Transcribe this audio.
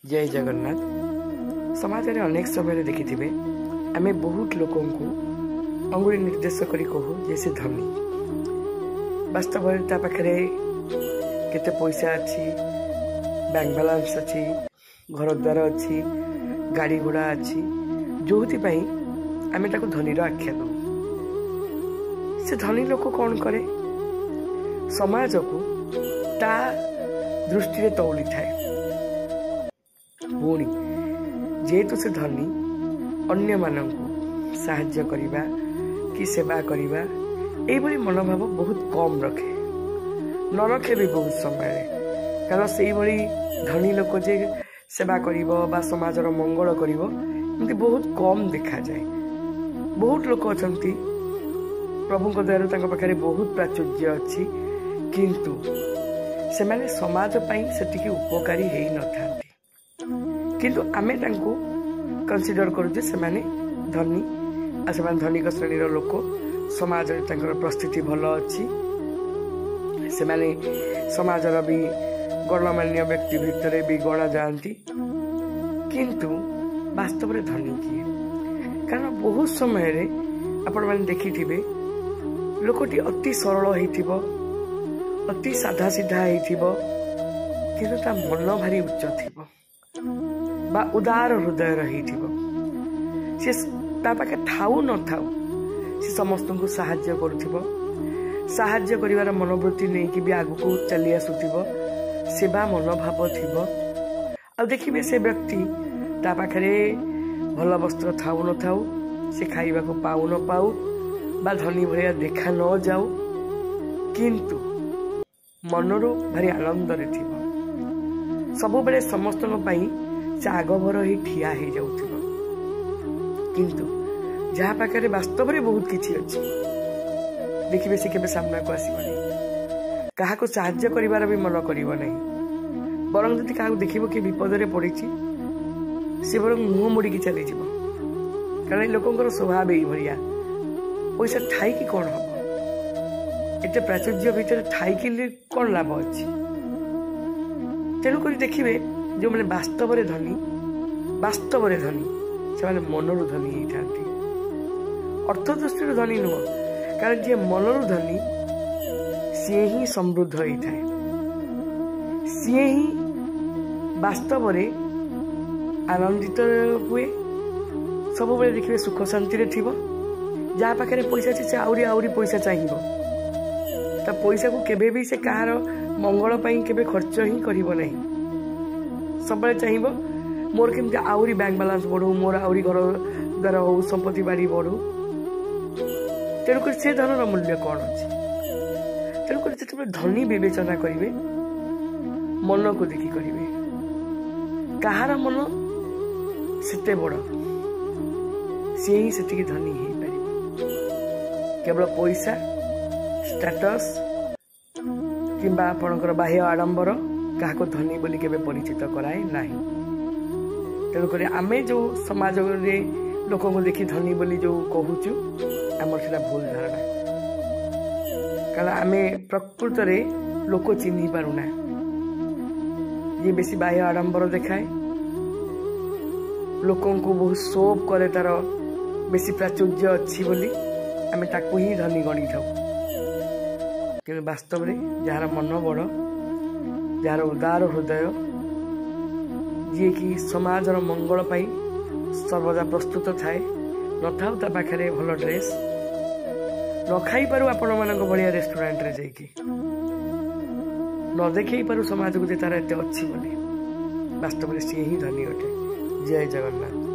जय जगन्नाथ। समाज में अनेक समय देखि आम बहुत लोक अंगुली निर्देश करी कहू जे से धनी। वास्तव पाखे केते पैसा अच्छी, बैंक बैलेंस अच्छी, घर द्वार अच्छी, गाड़ी घोड़ा अच्छी, जो आम ताको धनी आख्या दू। से धनी लोक कौन करे, समाज को ता दृष्टि तौली थाए। पुणी जेहेतु से धनी अन्य मानक साहाय्य करिबा कि सेवा करिबा एभली मनोभाव बहुत कम रखे, न रखे भी बहुत समय। कारण से भली धनी लोक जे सेवा करिबो बा समाजर मंगल करिबो एमती बहुत कम देखा जाए। बहुत लोक अछंती प्रभु दयारु तांको पाखरे बहुत प्राचुर्य अच्छी, किंतु से माने समाज पई सेटिकी उपकारी हेई न थांती। किंतु आमे तांको कंसीडर करू से माने धनी आ से माने धनिक श्रेणीर लोक, समाज रे तांकर परिस्थिति भल अच्छी, से माने समाजर भी गणमान्य व्यक्ति भितर भी गणा जाती। किंतु वास्तव में धनी किए? कारण बहुत समय रे आपण माने देखिथिबे लोकटी अति सरल होइथिबो, अति साधा सीधा होइथिबो, किंतु ता मन भारी उच्च थिबो बा उदार हृदय रहिथिबो। से ता पाखे ठाऊ न थाऊ से समस्त को साहाय्य करुथिबो, साहाय्य करिवार मनोवृत्ति नहीं कि भी आगु को चली आसुथिबो, सेवा मनोभाव थिबो। आ देखिबे से व्यक्ति ता पाखरे भल वस्त्र थाऊ न थाऊ, से खाइबा को पाऊ न पाऊ बा धनी भलिया देखा न जाऊ, किंतु मनरो भारी आनंद रे थिबो। सब बेले समस्त पई से आगभर ही ठिया ही जाउथिबो। किंतु जहाँ पाखे वास्तव में बहुत किछि अछि, देखिबे से केबे सामना को आसीबनी, काहा को साहाय्य करिवार भी मन करिवो नहीं। बरं जदि काहा देखिबो कि विपद रे पड़िछि, से बरं मुंह मोड़ी चली जीवो। कारण लोकंकर स्वभाव यही भलिया, पैसा ठाई कि कौन हम, एते प्राचुर्य भितर ठाई कि कौन लाभ अच्छी। तेणुक देखिए जो मैंने वास्तव में धनी, वास्तव में धनी से माने मनरु धनी होती, अर्थ दृष्टि धनी नुह। कारण जी मनरु धनी सी ही समृद्ध होता है, सी ही वास्तव में आनंदित हुए। सब बेले देखिए सुख शांति रे थिबो। जहाँ पाखे पैसा अच्छे से आउरी आउरी पैसा चाहिए, ता पैसा को केबे भी से कहार मंगल पाई केबे खर्च ही करिवो नहीं। सब चाहिए मोर केमती आउरी बैंक बैलेंस बढ़ू, मोर आउरी घर द्वारा हो, संपत्ति बाड़ी बढ़ू। तेणुक से धनर मूल्य कौन अच्छे? तेणुक जो धनी विवेचना करेंगे, मन को देखी करेंगे, कहार मन सेते बड़ सी ही से धनी हो पार। केवल पैसा, स्टेटस किंबा आपणकर बाह्य आडंबर क्या धनी बोली केबे परिचित कराए नहीं। तेणुक आमे जो समाज रे लोक को देखी धनी बोली जो कहूचु, आमर सेटा भूल धारणा। कारण आमे प्रकृत रे लोक चिन्ही पारुना। ये बेसी बाह्य आडंबर देखाए, लोकों को बहुत शोभ करे, तार बेसी प्राचुर्य अच्छी बोली आमे ताकू ही धनी गणी थाऊ। कि वास्तव में जार मन बड़, जार उदार हृदय, जी कि समाजर मंगल पाई सर्वदा प्रस्तुत थाए, न थाऊ ता पाखे भल ड्रेस, न खाई पारू आपण मानक भलिया रेस्टोरेंट रे जाइकी, न देखई पारू समाज को जे तार एते अच्छी बोली, वास्तव में सी ही धनी अटे। जय जगन्नाथ।